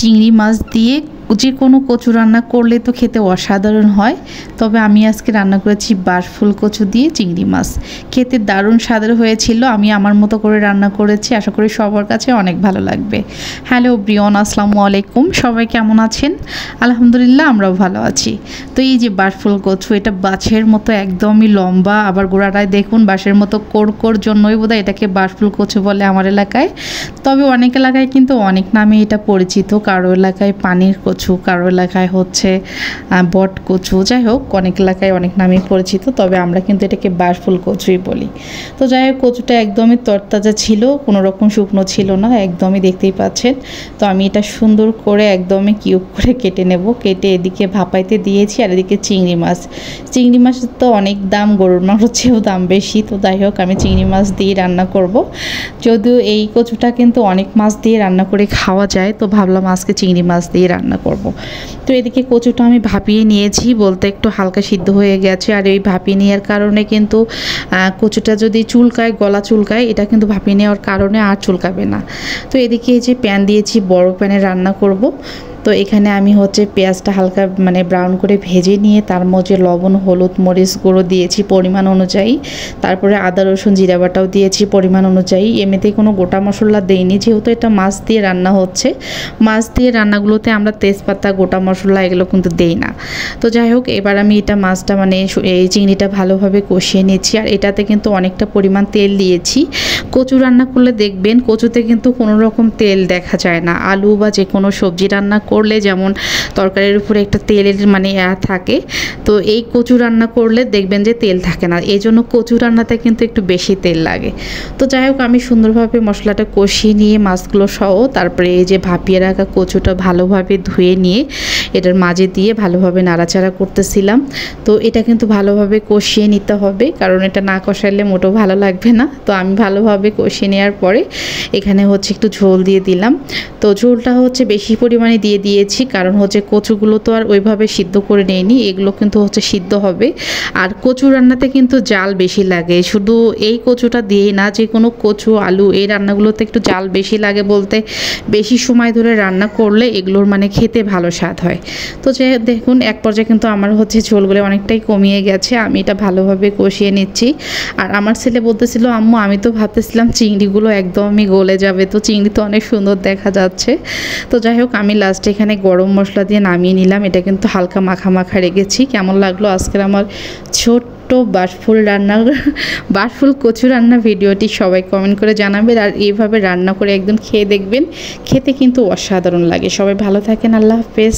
চিংড়ি মাছ দিয়ে যে কোনো কচু রান্না করলে তো খেতে অসাধারণ হয়। তবে আমি আজকে রান্না করেছি বাঁশফুল কচু দিয়ে চিংড়ি মাছ। খেতে দারুণ স্বাদের হয়েছিল। আমি আমার মতো করে রান্না করেছি, আশা করি সবার কাছে অনেক ভালো লাগবে। হ্যালো ব্রিয়ন, আসসালামু আলাইকুম। সবাই কেমন আছেন? আলহামদুলিল্লাহ, আমরাও ভালো আছি। তো এই যে বাঁশফুল কচু, এটা বাঁশের মতো একদমই লম্বা, আবার গোড়াটায় দেখুন বাঁশের মতো কোড় জন্যই বোধহয় এটাকে বাঁশফুল কচু বলে আমার এলাকায়। তবে অনেক এলাকায় কিন্তু অনেক নামে এটা পরিচিত। কারো এলাকায় পানির কচু, কারো এলাকায় হচ্ছে বট কচু, যাই হোক অনেক এলাকায় অনেক নামেই পরিচিত। তবে আমরা কিন্তু এটাকে বাঁশফুল কচুই বলি। তো যাই হোক, কচুটা একদমই তরতাজা ছিল, কোনো রকম শুকনো ছিল না, একদমই দেখতেই পাচ্ছেন। তো আমি এটা সুন্দর করে একদমই কিউব করে কেটে নেব। কেটে এদিকে ভাপাইতে দিয়েছি, আর এদিকে চিংড়ি মাছের তো অনেক দাম, গরুর মাংসের চেয়েও দাম বেশি। তো যাই হোক, আমি চিংড়ি মাছ দিয়ে রান্না করব। যদিও এই কচুটা কিন্তু অনেক মাছ দিয়ে রান্না করে খাওয়া যায়, তো ভাবলাম আজকে চিংড়ি মাছ দিয়ে রান্না করব। তো এদিকে কচুটা আমি ভাপিয়ে নিয়েছি, বলতে একটু হালকা সিদ্ধ হয়ে গেছে। আর এই ভাপিয়ে নেওয়ার কারণে কিন্তু কচুটা যদি চুলকায়, গলা চুলকায়, এটা কিন্তু ভাপিয়ে নেওয়ার কারণে আর চুলকাবে না। তো এদিকে এই যে প্যান দিয়েছি, বড় প্যানে রান্না করব। তো এখানে আমি হচ্ছে পেঁয়াজটা হালকা ব্রাউন করে ভেজে নিয়ে তার মধ্যে লবণ, হলুদ, মরিচ গুঁড়ো দিয়েছি পরিমাণ অনুযায়ী। তারপরে আদা, রসুন, জিরা বাটাও দিয়েছি পরিমাণ অনুযায়ী। এমনিতে কোনো গোটা মশলা দেইনি, যেহেতু এটা মাছ দিয়ে রান্না হচ্ছে। মাছ দিয়ে রান্নাগুলোতে আমরা তেজপাতা, গোটা মশলা এগুলো কিন্তু দেই না। তো যাই হোক, এবার আমি এটা মাছটা এই চিংড়িটা ভালোভাবে কষিয়ে নিচ্ছি। আর এটাতে কিন্তু অনেকটা পরিমাণ তেল দিয়েছি। কচু রান্না করলে দেখবেন কচুতে কিন্তু কোনো রকম তেল দেখা যায় না। আলু বা যে কোনো সবজি রান্না করলে যেমন তরকারির উপরে একটা তেলের থাকে, তো এই কচু রান্না করলে দেখবেন যে তেল থাকে না। এই জন্য কচু রান্নাতে কিন্তু একটু বেশি তেল লাগে। তো যাই হোক, আমি সুন্দরভাবে মশলাটা কষিয়ে নিয়ে মাছগুলো সহ তারপরে এই যে ভাপিয়ে রাখা কচুটা ভালোভাবে ধুয়ে নিয়ে এটার মাঝে দিয়ে ভালোভাবে নাড়াচাড়া করতেছিলাম। তো এটা কিন্তু ভালোভাবে কষিয়ে নিতে হবে, কারণ এটা না কষাইলে মোটেও ভালো লাগবে না। তো আমি ভালোভাবে কষিয়ে নেওয়ার পরে এখানে হচ্ছে একটু ঝোল দিয়ে দিলাম। তো ঝোলটা হচ্ছে বেশি পরিমাণে দিয়েছি, কারণ হচ্ছে কচুগুলো তো আর ওইভাবে সিদ্ধ করে নেয়নি, এগুলো কিন্তু হচ্ছে সিদ্ধ হবে। আর কচু রান্নাতে কিন্তু জাল বেশি লাগে, শুধু এই কচুটা দিয়েই না, যে কোনো কচু, আলু এই রান্নাগুলোতে একটু জাল বেশি লাগে, বলতে বেশি সময় ধরে রান্না করলে এগুলোর খেতে ভালো স্বাদ হয়। তো যে দেখুন, এক পর্যায়ে কিন্তু আমার হচ্ছে ঝোলগুলো অনেকটাই কমিয়ে গেছে। আমি এটা ভালোভাবে কষিয়ে নিচ্ছি। আর আমার ছেলে বলতেছিল, আম্মু আমি তো ভাবতেছিলাম চিংড়িগুলো একদমই গলে যাবে, তো চিংড়ি তো অনেক সুন্দর দেখা যাচ্ছে। তো যাই হোক, আমি লাস্টে এখানে গরম মশলা দিয়ে নামিয়ে নিলাম। এটা কিন্তু হালকা মাখা রেখেছি। কেমন লাগলো আজকের আমার ছোট্ট বাঁশফুল কচু রান্না ভিডিওটি সবাই কমেন্ট করে জানাবেন। আর এইভাবে রান্না করে একদম খেয়ে দেখবেন, খেতে কিন্তু অসাধারণ লাগে। সবাই ভালো থাকেন, আল্লাহ হাফেজ।